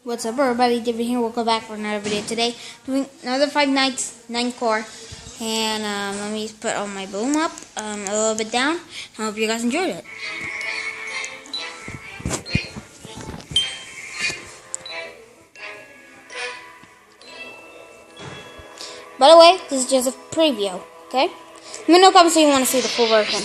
What's up, everybody? David here. Welcome back for another video today. Doing another Five Nights, 9 core. And let me put all my boom up a little bit down. I hope you guys enjoyed it. By the way, this is just a preview, okay? Let me know in the comments if you want to see the full version.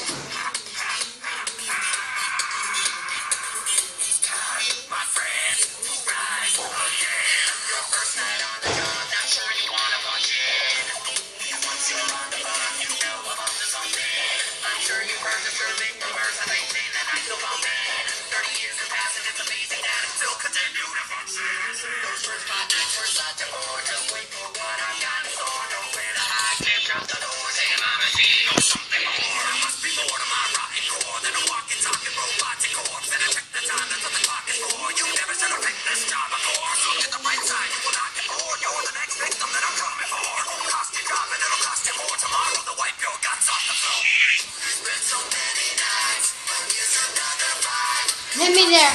Hit me there.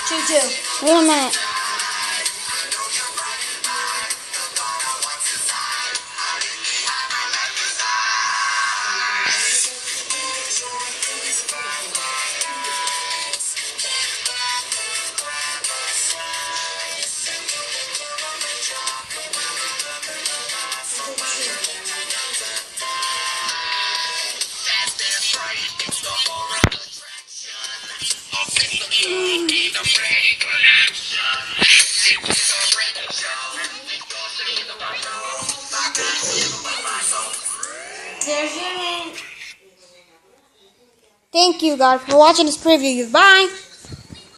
2-2. Wait a minute. Thank you, God, for watching this preview. Bye.